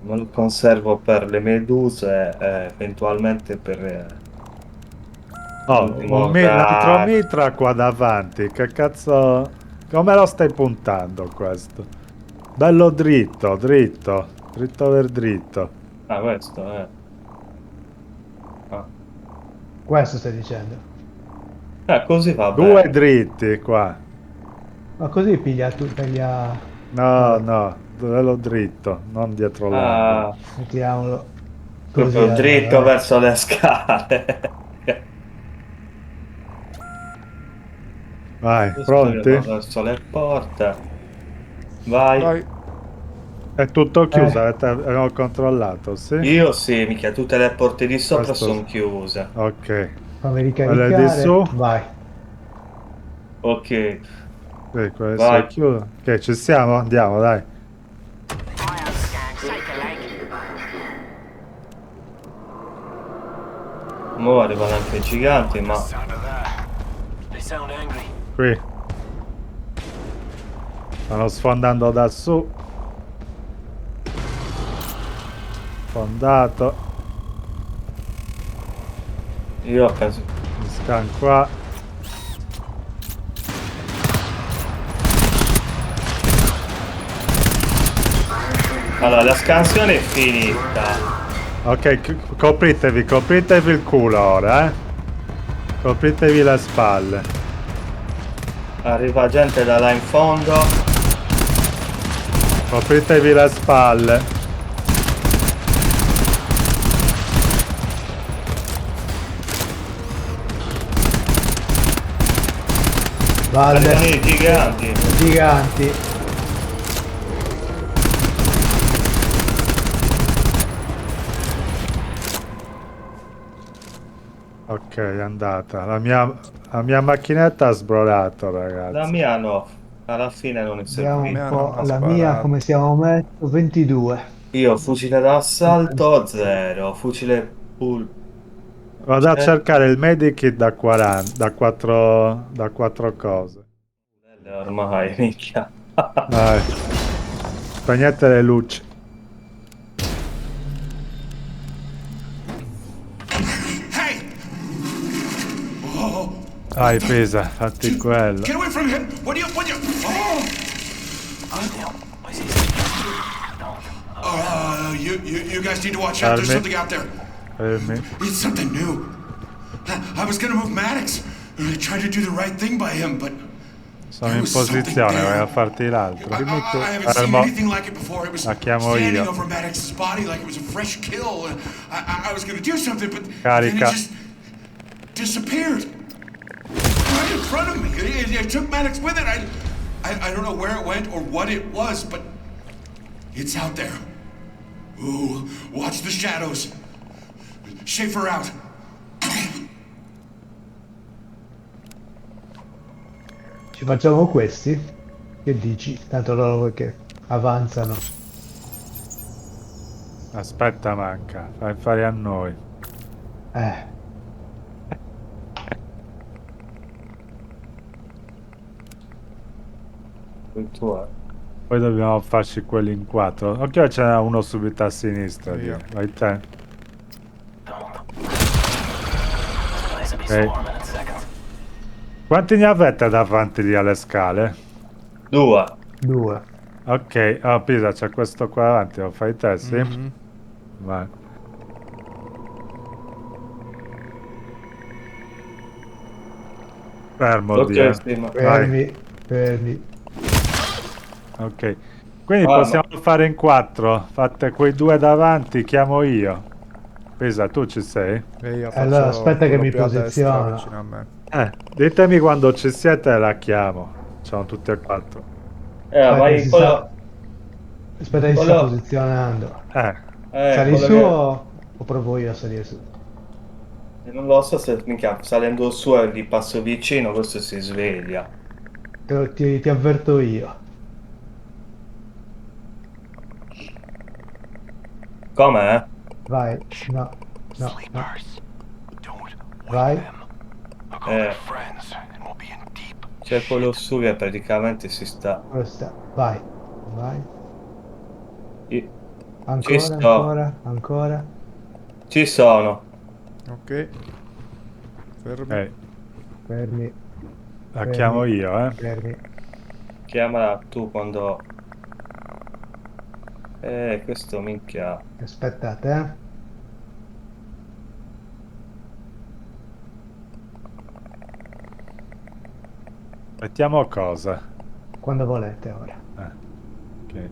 Me lo conservo per le meduse e eventualmente per... Oh, Ultimo un altro tac. mitra qua davanti, che cazzo... Come lo stai puntando questo? Bello dritto, dritto, dritto per dritto. Ah, questo è... Questo stai dicendo. Così va Due bene. dritti qua. Ma così piglia... No, no, bello dritto, non dietro l'angolo. Ah, Mettiamolo proprio allora, dritto vai. verso le scale. Vai, Giusto pronti? verso le porte. Vai. Vai. È tutto chiuso, avevo controllato, sì? Io sì, mica tutte le porte di sopra Questo- sono chiuse. Ok. Fammi Quelle di ricaricare. su? Vai. Ok. Sì, quelle Vai. sono chiuse. Ok, ci siamo? Andiamo, dai. Ora arrivano anche i giganti, ma... Sound of that. They sound angry. Qui. Stanno sfondando da su. Sfondato. Io penso... Mi scan qua. Allora, la scansione è finita. Ok, copritevi il culo ora, eh. Copritevi le spalle. Arriva gente da là in fondo. Copritevi le spalle. Arrivano Valle. i giganti. Giganti. Ok, è andata. La mia macchinetta ha sbrorato, ragazzi. La mia no. Alla fine non è Vediamo servita. un hanno po'. La sparato. mia come siamo messo? 22. Io fucile d'assalto 0. Fucile pull. Vado a cercare il medikit da 40, da 4 cose. Ormai, minchia. Dai. Spegnete le luci. Hey! Oh, Dai, pesa, fatti quello. get away from him! What do you? Oh! You guys need to watch out. There's Arme. something out there. Fermi. It's something new. I was gonna move Maddox. I tried to do the right thing by him, but Sono in posizione, vai a farti l'altro. I haven't seen Fermo. anything like it before. It was La chiamo standing io. over Maddox's body like it was a fresh kill. I was gonna do something, but then Carica. it just disappeared. Right in front of me. It took Maddox with it. I don't know where it went or what it was, but it's out there. Ooh, watch the shadows. Schaefer out. Ci facciamo questi? Che dici? Tanto loro che avanzano. Aspetta, manca. Fai fare a noi. Il tuo. Poi dobbiamo farci quelli in 4. Ok, ce n'è uno subito a sinistra. Io. Vai te. This place will be Hey. swarming in seconds. Quanti ne avete davanti lì alle scale? 2. 2. Ok, Pisa, c'è questo qua davanti, lo fai te, sì? Mhm. Vai. Fermo, Dio. Ok, sì, ma... Fermi, fermi. Ok. Quindi Ah, possiamo fare in 4. Fate quei 2 davanti, chiamo io. Pisa, tu ci sei? E io Allora, faccio aspetta che quello mi più a destra, posiziono. vicino a me. Ditemi quando ci siete e la chiamo. Sono tutti e 4. vai si quello... sta- Aspetta che si sta quello- posizionando. Sali quello su che- o provo io a salire su? Non lo so se minchia, salendo su e gli passo vicino, questo si sveglia. Ti avverto io. Com'è? Vai. No, no, no. Sleepers. Don't wake Vai. them. I'll call Eh. their friends and we'll be in deep. C'è quello su che praticamente si sta... Questa. Vai. Vai. Ci Ancora, sto. ancora, ancora. Ci sono. Ok. Fermi. Fermi, La chiamo io, fermi. Chiamala tu quando... questo minchia... Aspettate, Mettiamo cosa? Quando volete ora. Ok.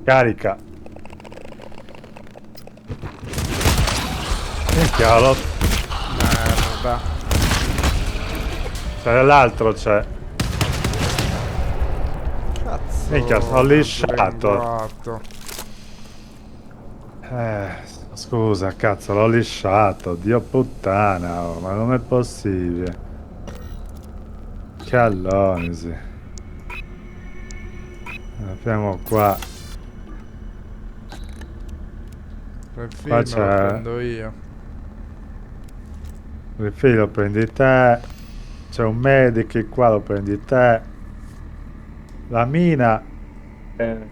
Carica. Minchia, Merda. c'è l'altro, c'è. Cazzo. Minchia, sono lisciato. Guardato. Scusa, cazzo, l'ho lisciato. Dio puttana, oh, ma non è possibile. Che allonisi. Apriamo qua. Il Qua film lo c'è- prendo io. Il figlio lo prendi te. C'è un medic qua, lo prendi te. La mina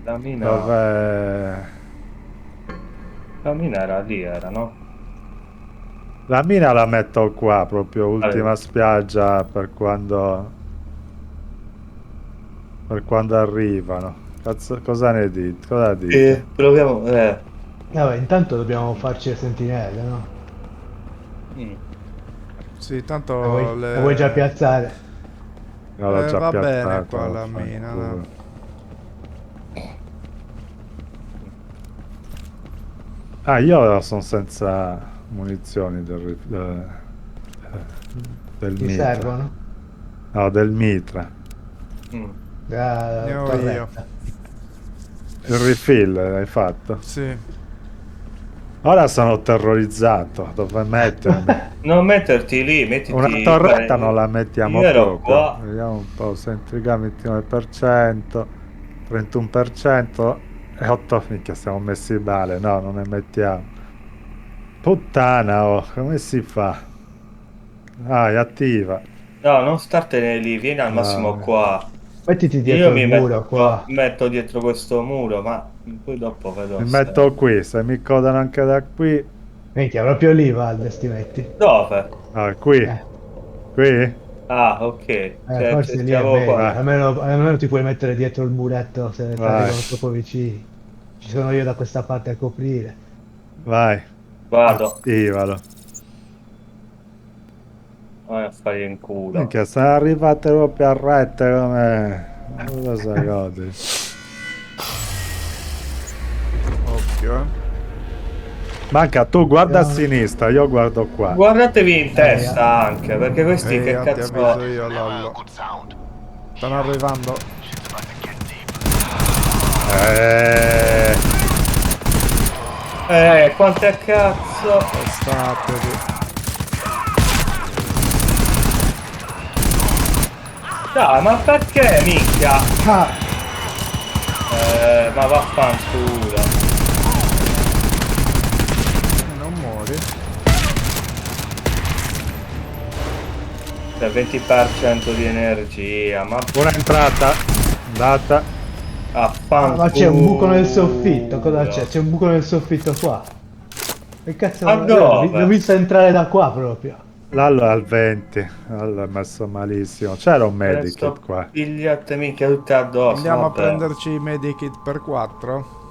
la mina... dove... La mina era lì, era, no? La mina la metto qua, proprio ultima spiaggia per quando arrivano. Cazzo, cosa ne dite? Cosa dite? Proviamo... Vabbè, intanto dobbiamo farci le sentinelle, no? Sì, tanto La vuoi già piazzare? No, l'ho già va bene piazzato, qua la fanculo. mina, no? Ah, io sono senza munizioni del Ti mitra. servono? No, del mitra. Ne ho torretta. Il refill l'hai fatto? Sì. Ora sono terrorizzato. Dove mettermi? Non metterti lì, mettiti... Una torretta non la mettiamo Io ero proprio. qua. Vediamo un po'. Sentriga 29%, 31% e 8. Minchia, siamo messi male. No, non ne mettiamo. Puttana, oh, come si fa? Ah, è attiva. No, non startene lì, vieni al massimo qua. Mettiti dietro Io il mi muro metto, qua. metto dietro questo muro, ma poi dopo vedo Mi se- metto qui, se mi codano anche da qui. Minchia, proprio lì Valdes ti metti. Dove? Ah, qui? Eh. Qui? Ah, ok. Cioè, Forse lì è siamo meglio. qua. Almeno ti puoi mettere dietro il muretto se ti Vai. arrivano troppo vicini. Ci sono io da questa parte a coprire. Vai, Vado. attivalo. Vai a fare in culo. Minchia, sono arrivate proprio a rette come... Non lo so, godi. Occhio, Manca, tu guarda a sinistra, io guardo qua. Guardatevi in testa anche, perché questi che Ti cazzo... avviso io, Lollo. Stanno arrivando. Quante cazzo... Statevi. Dai, ma perché, minchia? Ah, Ma vaffanculo. Non muori. C'è 20% di energia, ma... Una entrata, andata. Affanculo. ma c'è un buco nel soffitto, cosa c'è? C'è un buco nel soffitto qua. Che cazzo? Ma dove? L'ho vista entrare da qua proprio. Lallo al 20, Lallo è messo malissimo. C'era un Adesso medikit qua. pigliate minchia tutte addosso. Andiamo a vabbè. prenderci i medikit per 4.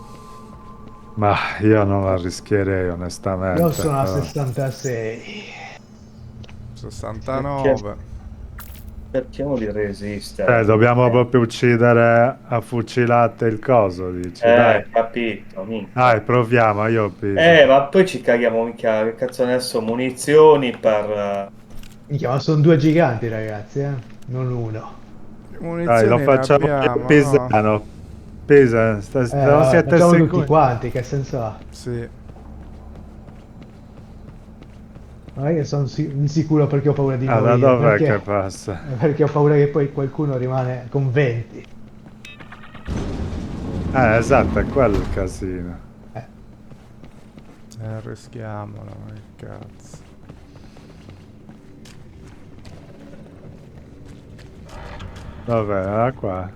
Ma io non la rischierei onestamente. Io sono a però. 66. 69. Cerchiamo di resistere. Dobbiamo proprio uccidere a fucilate il coso, dici. Dai. Capito, minchia. Dai, proviamo, io piglio. Ma poi ci caghiamo, minchia, che cazzo ne so, munizioni per... Minchia, ma sono due giganti, ragazzi, non uno. Munizioni Dai, lo ne facciamo abbiamo, il Pisano. Pisa, non siete Facciamo tutti sicuri? quanti, che senso ha? Sì. Non è che sono insicuro perché ho paura di Ah, da morire, dov'è perché, che passa? perché ho paura che poi qualcuno rimane con 20. Esatto, è quello il casino. Rischiamola, ma che cazzo. Dov'è? Era qua.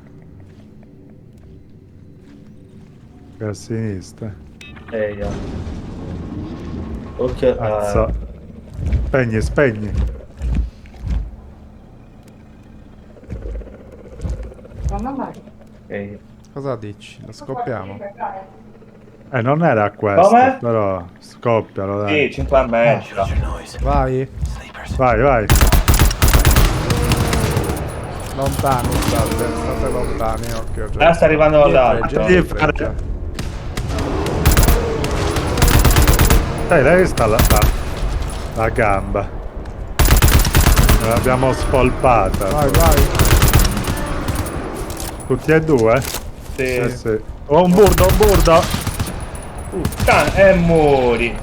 Qui a sinistra. Io. Ok, Cazzo. Spegni, spegni. Cosa dici? Lo scoppiamo? Non era questo, Come? però scoppialo, dai. Sì, 5 e mezzo. Vai. Vai, vai. Lontani state lontani, occhio. Sta arrivando l'altro. Dai, lei sta la gamba. L'abbiamo spolpata. Vai, vai. Tutti e due? Sì. Sì. Oh, un burdo, un burdo! Puttana, e muori.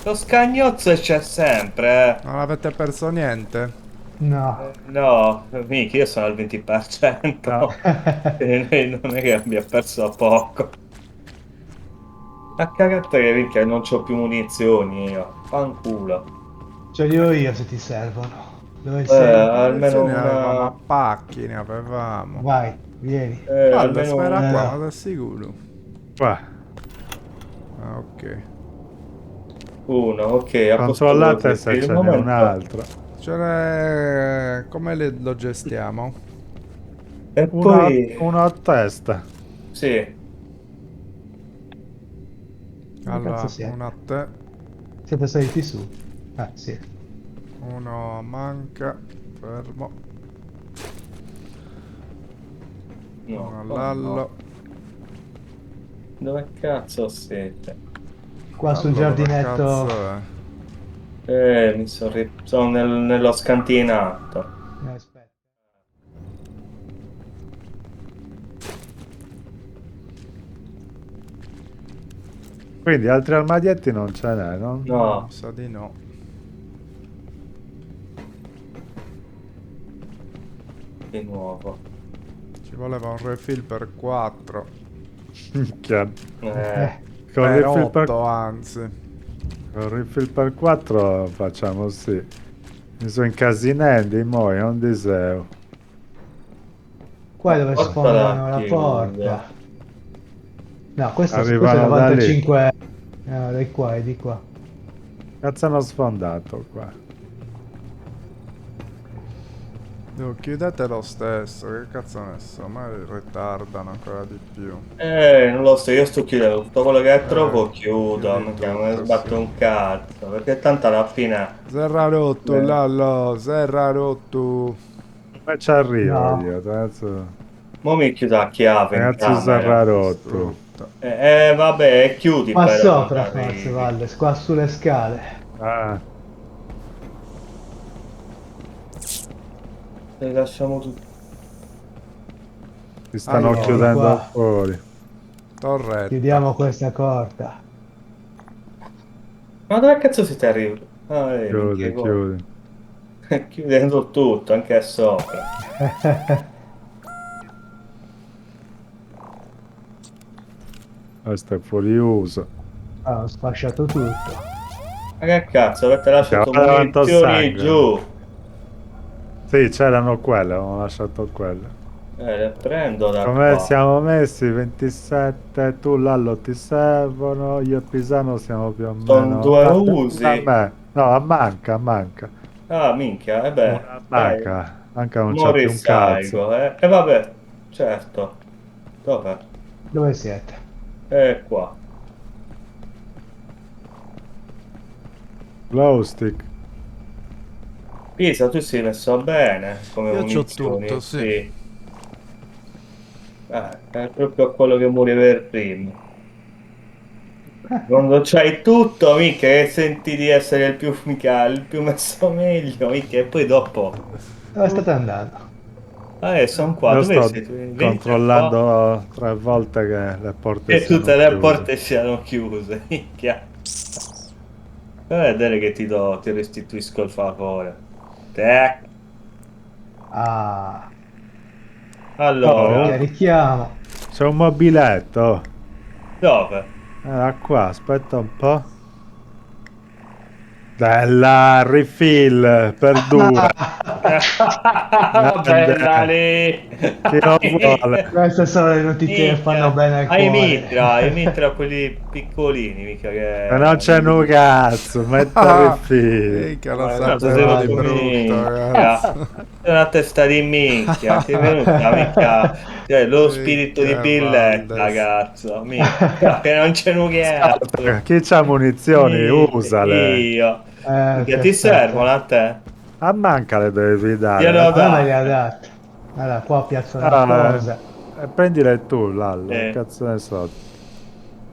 Lo scagnozzo c'è sempre, Non avete perso niente? No. No, mica, io sono al 20%. No. Non è che abbia perso poco. A carattere, minchia, non c'ho più munizioni io. Fanculo. Ce li ho io se ti servono. Dove sei? Almeno Ne avevamo a una... pacchi, ne avevamo. Vai, vieni. Guarda, almeno spera una... qua, vado sicuro. Qua. Ah, ok. Uno, ok. a posto Controllate dove- se per il ce n'è momento- un altro. Come lo gestiamo? E Uno, poi... uno a testa. Sì. Allora, cazzo siete? uno a te, Siete saliti su? Ah, sì. uno manca, fermo, No, uno no, Lallo. no. Dove cazzo siete? Qua sul Lallo, dove giardinetto. cazzo è? Mi sono sono nello scantinato. Aspetta. Quindi altri armadietti non ce n'è, no? No, Mi sa di no. di nuovo. Ci voleva un refill per 4. Minchia. Eh, Con il Per refill 8 per, anzi. con il refill per 4 facciamo sì. Mi sto incasinando, mo, non diseo. Qua è dove Porta sfondano la la porta. chiusa. No, questo è Arrivano da lì. 95. No, di qua e di qua. Cazzo hanno sfondato qua. No, chiudete lo stesso, che cazzo ne so, ma ritardano ancora di più. Non lo so, io sto chiudendo tutto quello che è troppo, chiudo, chiudi minchia, non me ne tutto, sbatto sì. un cazzo, perché tanto alla fine... Serra rotto, Eh. Lallo, serra rotto. Come ci arrivo No. io? Adesso... Mo mi chiudo a chiave in Ragazzi, camera. sarà rotto. Distrutto. Vabbè, chiudi Qua però sopra quando forse, arrivi. Valles, qua sulle scale. Ah, Le lasciamo tutti. si stanno Allora, chiudendo qua. fuori. Torretta. Chiudiamo questa corta. Ma dove cazzo siete arrivati? Ah, Chiudi, minchia, chiudi. chiudendo tutto, anche sopra. Questo è fuori uso. Ah, ho sfasciato tutto. Ma che cazzo, avete lasciato Guarda quanto munizioni sangue. giù. Sì, c'erano quelle, avevamo lasciato quelle. Le prendo da Come qua. siamo messi? 27, tu Lallo ti servono, io e Pisano siamo più o Sono meno... due Ah, usi. vabbè. No, manca. Ah, minchia, e beh, Una manca. Manca non mo c'ha più un cazzo. risalgo, E vabbè, certo. Dov'è? Dove siete? Qua. Glow stick. Pisa, tu sei messo bene come Io c'ho munizioni, tutto, sì. È proprio quello che muore per primo. Quando c'hai tutto, mica, e senti di essere il più messo meglio, mica, e poi dopo... Dove state andando? sono qua, Io dove sto siete? Venite qua. controllando 3 volte che le porte E siano tutte le chiuse. porte siano chiuse, minchia. Vai a vedere che ti restituisco il favore. Tac. Ah, Allora, carichiamo. C'è un mobiletto. dove? Era qua, aspetta un po'. Bella, refill per 2. Bella lì! Chi lo vuole? Queste sono le notizie che fanno bene al Hai cuore. mitra quelli piccolini, mica che... Ma non c'è un cazzo, metta refill. Che lo Ma sapevo sapevo di tu, brutto, minchia. ragazzi. Sei una testa di minchia, ti è venuta mica, cioè, lo spirito di Minchia, Pilletta, Valdes. cazzo, minchia, che non c'è un cazzo. Chi c'ha munizioni, usale. Io. Minchia, che ti aspetta. servono a te? A manca le devi Glielo dare. do. A me me li ha dati. Allora, qua piazzo una cosa. Prendile tu, Lallo, Eh. cazzo ne so.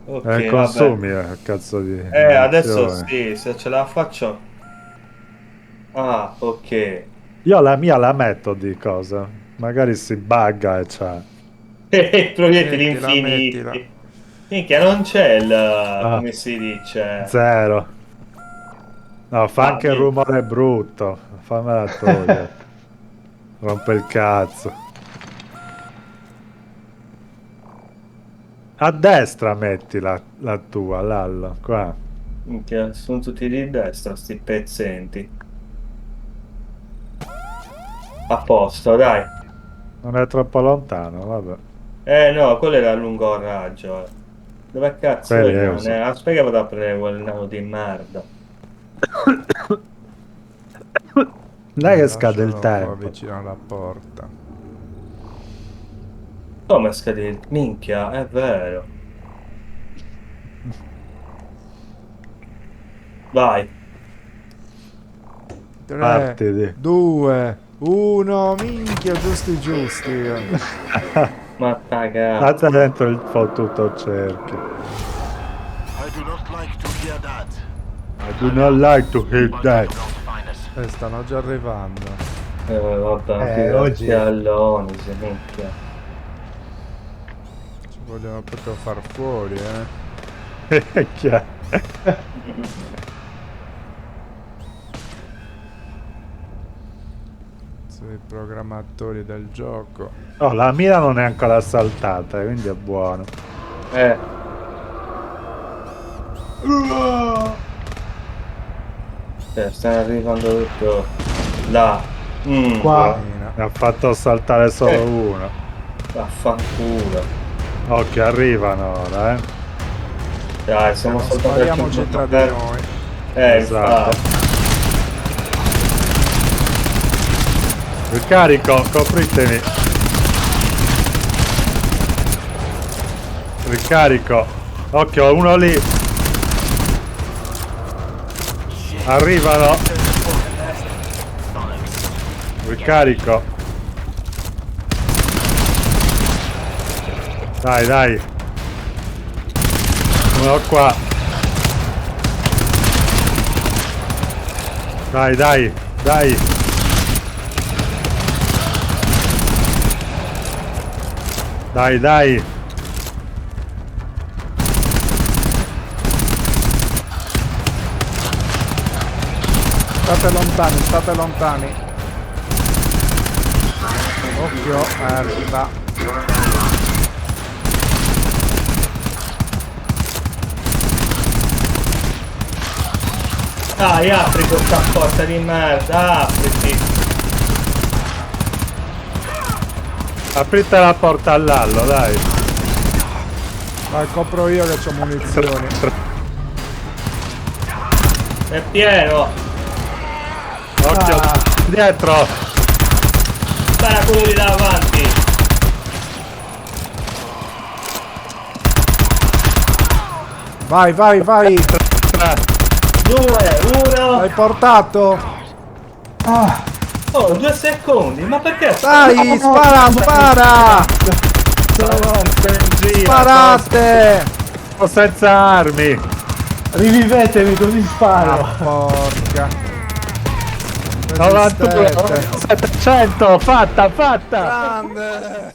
Ok, vabbè. Consumi, cazzo di... Adesso munizioni. sì, se ce la faccio. Ah, ok. Io la mia la metto di cosa. Magari si bugga e c'ha. Proiettili Mettila, infiniti. mettila. Minchia, non c'è il... come si dice? 0. No, fa Ah, anche il niente. rumore brutto. Fammela togliere. Rompe il cazzo. A destra metti la tua, Lallo. Qua. Minchia, sono tutti di destra, sti pezzenti. A posto, dai. Non è troppo lontano, vabbè. No, quello era a lungo raggio. Dove cazzo Quelli è? uso. Aspetta che vado a prendere quel nano di merda. Dai che scade il Lascialo qua tempo. vicino alla porta. Come scade il... Minchia, è vero. Vai. 3, Partiti. 2, 1, minchia, giusti. Ma cagata. State dentro il fottuto cerchio. I do not like to hear that. I do not like to hear But that. you don't find us. Stanno già arrivando. Vabbè, oggi- alloni, minchia. Ci vogliono proprio far fuori, eh. È chiaro. Sui programmatori del gioco. Oh, la mira non è ancora saltata, quindi è buono. Stanno arrivando tutto là. Qua. Ne ha fatto saltare solo uno. Vaffanculo. Oh, che arrivano ora, Dai, siamo Non soltanto spariamoci tra di noi. Esatto. infatti. Ricarico, copritemi. Ricarico. Occhio, uno lì. Arrivano. Ricarico. Dai, dai. Uno qua. Dai, dai, dai. Dai, dai. State lontani, state lontani. Occhio, merda. Dai, apri questa porta di merda, apriti. Aprite la porta all'allo, dai. Vai, copro io che ho munizioni. È pieno. Occhio, dietro. Spara quello lì davanti. Vai, vai, vai. 2, 1. L'hai portato. Oh, 2 secondi, ma perché? Dai, spara, spara. Sparate. Sono senza armi. Rivivetemi così sparo. Porca. 91, Resistete. 700, fatta, fatta. Grande.